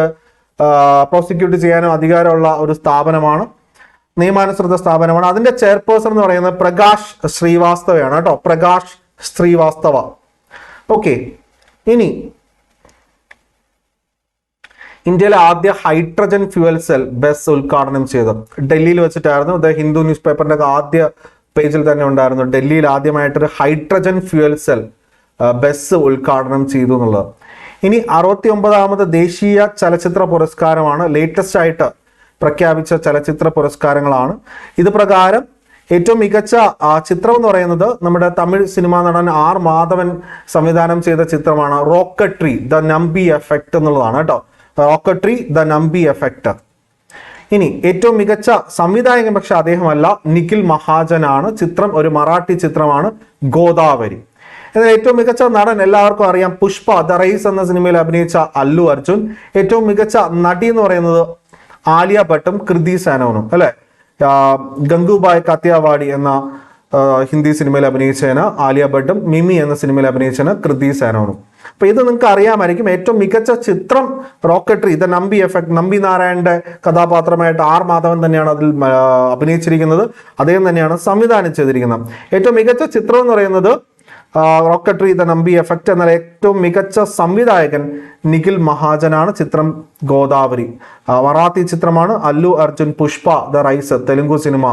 പ്രോസിക്യൂട്ട് ചെയ്യാനും അധികാരമുള്ള ഒരു സ്ഥാപനമാണ്, നിയമാനുസൃത സ്ഥാപനമാണ്. അതിന്റെ ചെയർപേഴ്സൺ എന്ന് പറയുന്നത് പ്രകാശ് ശ്രീവാസ്തവയാണ് കേട്ടോ. പ്രകാശ് ശ്രീവാസ്തവ. ഓക്കെ. ഇനി ഇന്ത്യയിലെ ആദ്യ ഹൈഡ്രജൻ ഫ്യൂവൽ സെൽ ബസ് ഉദ്ഘാടനം ചെയ്തത് ഡൽഹിയിൽ വെച്ചിട്ടായിരുന്നു. ദ ഹിന്ദു ന്യൂസ് പേപ്പറിന്റെ ആദ്യ പേജിൽ തന്നെ ഉണ്ടായിരുന്നു, ഡൽഹിയിൽ ആദ്യമായിട്ടൊരു ഹൈഡ്രജൻ ഫ്യൂവൽ സെൽ ബസ് ഉദ്ഘാടനം ചെയ്തു എന്നുള്ളത്. ഇനി 69ാമത് ദേശീയ ചലച്ചിത്ര പുരസ്കാരമാണ്. ലേറ്റസ്റ്റ് ആയിട്ട് പ്രഖ്യാപിച്ച ചലച്ചിത്ര പുരസ്കാരങ്ങളാണ്. ഇത് പ്രകാരം ഏറ്റവും മികച്ച ചിത്രം എന്ന് പറയുന്നത് നമ്മുടെ തമിഴ് സിനിമാ നടൻ R മാധവൻ സംവിധാനം ചെയ്ത ചിത്രമാണ് റോക്കട്രി ദ നമ്പി എഫക്ട് എന്നുള്ളതാണ് കേട്ടോ. Rocketry the Nambi effect. ഇനി ഏറ്റവും മികച്ച സംവിധായകൻ പക്ഷെ അദ്ദേഹമല്ല, നിഖിൽ മഹാജനാണ്. ചിത്രം ഒരു മറാഠി ചിത്രമാണ്, ഗോദാവരി. എന്നാൽ ഏറ്റവും മികച്ച നടൻ എല്ലാവർക്കും അറിയാം, പുഷ്പ ദ റൈസ് എന്ന സിനിമയിൽ അഭിനയിച്ച അല്ലു അർജുൻ. ഏറ്റവും മികച്ച നടി എന്ന് പറയുന്നത് ആലിയ ഭട്ടും കൃതി സേനോനും അല്ലെ. ഗംഗൂബായ് കാത്തിയാവാടി എന്ന ഹിന്ദി സിനിമയിൽ അഭിനയിച്ചതിന് ആലിയ ഭട്ടും, മിമി എന്ന സിനിമയിൽ അഭിനയിച്ചതിന് കൃതി സേനോനും. അപ്പൊ ഇത് നിങ്ങൾക്ക് അറിയാമായിരിക്കും. ഏറ്റവും മികച്ച ചിത്രം Rocketry the Nambi effect. Nambi നാരായണന്റെ കഥാപാത്രമായിട്ട് R മാധവൻ തന്നെയാണ് അതിൽ അഭിനയിച്ചിരിക്കുന്നത്. അദ്ദേഹം തന്നെയാണ് സംവിധാനം ചെയ്തിരിക്കുന്നത്. ഏറ്റവും മികച്ച ചിത്രം എന്ന് പറയുന്നത് റോക്കട്രി ദ നമ്പി എഫക്ട്. എന്നാൽ ഏറ്റവും മികച്ച സംവിധായകൻ നിഖിൽ മഹാജനാണ്. ചിത്രം ഗോദാവരി മറാത്തി ചിത്രമാണ്. അല്ലു അർജുൻ പുഷ്പ ദ റൈസ് തെലുങ്കു സിനിമ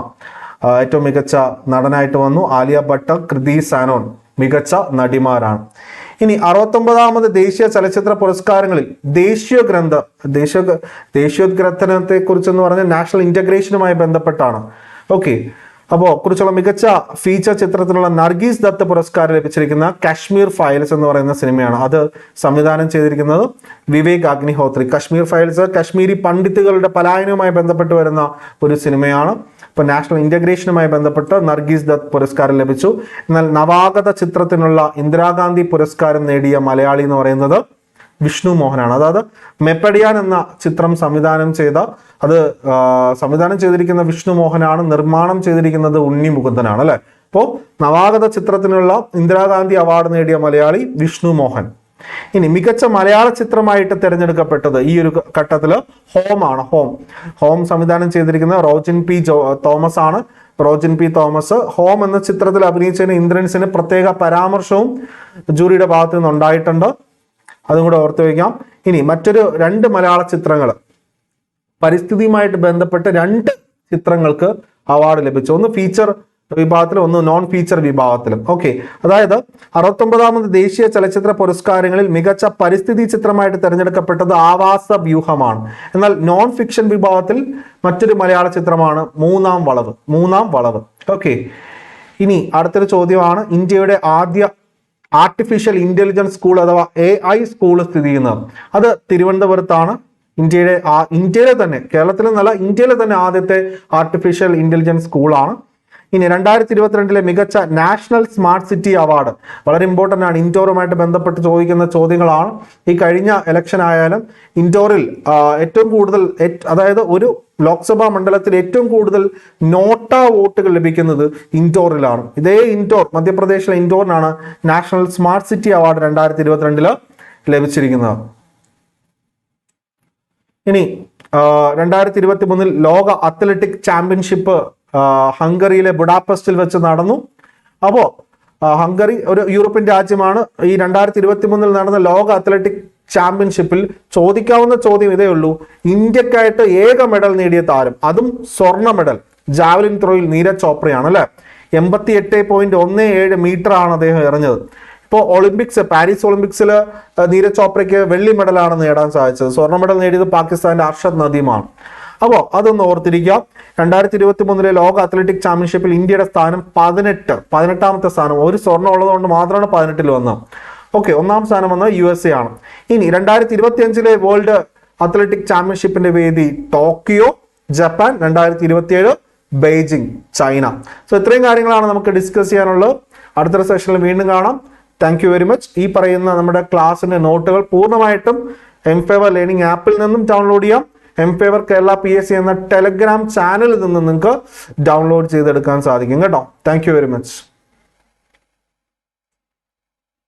ഏറ്റവും മികച്ച നടനായിട്ട് വന്നു. ആലിയ ഭട്ട്, കൃതി സേനോൻ മികച്ച നടിമാരാണ്. ഇനി 69ാമത് ദേശീയ ചലച്ചിത്ര പുരസ്കാരങ്ങളിൽ ദേശീയോദ്ഗ്രഥനത്തെ കുറിച്ചെന്ന് പറഞ്ഞാൽ നാഷണൽ ഇന്റഗ്രേഷനുമായി ബന്ധപ്പെട്ടാണ്. ഓക്കെ. അപ്പോൾ കുറിച്ചുള്ള മികച്ച ഫീച്ചർ ചിത്രത്തിനുള്ള നർഗീസ് ദത്ത് പുരസ്കാരം ലഭിച്ചിരിക്കുന്ന കാശ്മീർ ഫയൽസ് എന്ന് പറയുന്ന സിനിമയാണ്. അത് സംവിധാനം ചെയ്തിരിക്കുന്നത് വിവേക് അഗ്നിഹോത്രി. കാശ്മീർ ഫയൽസ് കശ്മീരി പണ്ഡിറ്റുകളുടെ പലായനവുമായി ബന്ധപ്പെട്ട് വരുന്ന ഒരു സിനിമയാണ്. ഇപ്പോൾ നാഷണൽ ഇന്റഗ്രേഷനുമായി ബന്ധപ്പെട്ട് നർഗീസ് ദത്ത് പുരസ്കാരം ലഭിച്ചു. എന്നാൽ നവാഗത ചിത്രത്തിനുള്ള ഇന്ദിരാഗാന്ധി പുരസ്കാരം നേടിയ മലയാളി എന്ന് പറയുന്നത് വിഷ്ണു മോഹനാണ്. അതായത് മെപ്പഡിയാൻ എന്ന ചിത്രം സംവിധാനം ചെയ്തിരിക്കുന്ന വിഷ്ണു മോഹനാണ്. നിർമ്മാണം ചെയ്തിരിക്കുന്നത് ഉണ്ണി മുകുന്ദനാണ് അല്ലെ. അപ്പോൾ നവാഗത ചിത്രത്തിനുള്ള ഇന്ദിരാഗാന്ധി അവാർഡ് നേടിയ മലയാളി വിഷ്ണു മോഹൻ. ഇനി മികച്ച മലയാള ചിത്രമായിട്ട് തിരഞ്ഞെടുക്കപ്പെട്ടത് ഈ ഒരു ഘട്ടത്തിൽ ഹോമാണ്. ഹോം സംവിധാനം ചെയ്തിരിക്കുന്നത് റോജിൻ പി തോമസ് ആണ്. റോജിൻ പി തോമസ് ഹോം എന്ന ചിത്രത്തിൽ അഭിനയിച്ചതിന് ഇന്ദ്രൻസിന് പ്രത്യേക പരാമർശവും ജൂറിയുടെ ഭാഗത്തു നിന്ന് ഉണ്ടായിട്ടുണ്ട്. അതും കൂടെ ഓർത്തു വയ്ക്കാം. ഇനി മറ്റൊരു 2 മലയാള ചിത്രങ്ങൾ പരിസ്ഥിതിയുമായിട്ട് ബന്ധപ്പെട്ട് 2 ചിത്രങ്ങൾക്ക് അവാർഡ് ലഭിച്ചു. ഒന്ന് ഫീച്ചർ വിഭാഗത്തിലും ഒന്ന് നോൺ ഫീച്ചർ വിഭാഗത്തിലും. ഓക്കെ, അതായത് 69ാമത് ദേശീയ ചലച്ചിത്ര പുരസ്കാരങ്ങളിൽ മികച്ച പരിസ്ഥിതി ചിത്രമായിട്ട് തിരഞ്ഞെടുക്കപ്പെട്ടത് ആവാസ വ്യൂഹമാണ്. എന്നാൽ നോൺ ഫിക്ഷൻ വിഭാഗത്തിൽ മറ്റൊരു മലയാള ചിത്രമാണ് മൂന്നാം വളവ്. ഓക്കെ, ഇനി അടുത്തൊരു ചോദ്യമാണ്. ഇന്ത്യയുടെ ആദ്യ ആർട്ടിഫിഷ്യൽ ഇന്റലിജൻസ് സ്കൂൾ അഥവാ AI സ്കൂൾ സ്ഥിതി ചെയ്യുന്നത് അത് തിരുവനന്തപുരത്താണ്. ഇന്ത്യയിലെ തന്നെ, കേരളത്തിലെ നല്ല ഇന്ത്യയിലെ തന്നെ ആദ്യത്തെ ആർട്ടിഫിഷ്യൽ ഇന്റലിജൻസ് സ്കൂളാണ്. ഇനി 2022 മികച്ച നാഷണൽ സ്മാർട്ട് സിറ്റി അവാർഡ് വളരെ ഇമ്പോർട്ടൻ്റ് ആണ്. ഇൻഡോറുമായിട്ട് ബന്ധപ്പെട്ട് ചോദിക്കുന്ന ചോദ്യങ്ങളാണ്. ഈ കഴിഞ്ഞ ഇലക്ഷൻ ആയാലും ഇൻഡോറിൽ ഏറ്റവും കൂടുതൽ, അതായത് ഒരു ലോക്സഭാ മണ്ഡലത്തിൽ ഏറ്റവും കൂടുതൽ നോട്ട വോട്ടുകൾ ലഭിക്കുന്നത് ഇൻഡോറിലാണ്. ഇതേ മധ്യപ്രദേശിലെ ഇൻഡോറിനാണ് നാഷണൽ സ്മാർട്ട് സിറ്റി അവാർഡ് 2022 ലഭിച്ചിരിക്കുന്നത്. ഇനി 2023 ലോക അത്ലറ്റിക് ചാമ്പ്യൻഷിപ്പ് ഹംഗറിയിലെ ബുഡാപെസ്റ്റിൽ വെച്ച് നടന്നു. അപ്പോൾ ഹംഗറി ഒരു യൂറോപ്യൻ രാജ്യമാണ്. ഈ 2023 നടന്ന ലോക അത്ലറ്റിക് ചാമ്പ്യൻഷിപ്പിൽ ചോദിക്കാവുന്ന ചോദ്യം ഇതേ ഉള്ളൂ. ഇന്ത്യക്കായിട്ട് ഏക മെഡൽ നേടിയ താരം, അതും സ്വർണ്ണ മെഡൽ, ജാവലിൻ ത്രോയിൽ നീരജ് ചോപ്രയാണ് അല്ലെ. 88.17 മീറ്റർ ആണ് അദ്ദേഹം എറിഞ്ഞത്. ഇപ്പോൾ പാരീസ് ഒളിമ്പിക്സിൽ നീരജ് ചോപ്രയ്ക്ക് വെള്ളി മെഡലാണ് നേടാൻ സാധിച്ചത്. സ്വർണ്ണ മെഡൽ നേടിയത് പാകിസ്ഥാന്റെ അർഷദ് നദീമാണ്. അപ്പോൾ അതൊന്ന് ഓർത്തിരിക്കുക. 2023 ലോക അത്ലറ്റിക് ചാമ്പ്യൻഷിപ്പിൽ ഇന്ത്യയുടെ സ്ഥാനം 18ാമത്തെ സ്ഥാനം. ഒരു സ്വർണ്ണം ഉള്ളതുകൊണ്ട് മാത്രമാണ് 18ൽ വന്നത്. ഓക്കെ, 1ാം സ്ഥാനം വന്നത് USA ആണ്. ഇനി 2025 വേൾഡ് അത്ലറ്റിക് ചാമ്പ്യൻഷിപ്പിന്റെ വേദി Tokyo Japan, 2027 Beijing China. So ഇത്രയും കാര്യങ്ങളാണ് നമുക്ക് ഡിസ്കസ് ചെയ്യാനുള്ളത്. അടുത്തൊരു സെഷനിൽ വീണ്ടും കാണാം. Thank you very much. ഈ പറയുന്ന നമ്മുടെ ക്ലാസ്സിന്റെ നോട്ടുകൾ പൂർണ്ണമായിട്ടും എംഫേവർ ലേണിംഗ് ആപ്പിൽ നിന്നും ഡൗൺലോഡ് ചെയ്യാം. എംഫേവർ കേരള PSC എന്ന ടെലഗ്രാം ചാനലിൽ നിന്ന് നിങ്ങൾക്ക് ഡൗൺലോഡ് ചെയ്തെടുക്കാൻ സാധിക്കും കേട്ടോ. Thank you very much.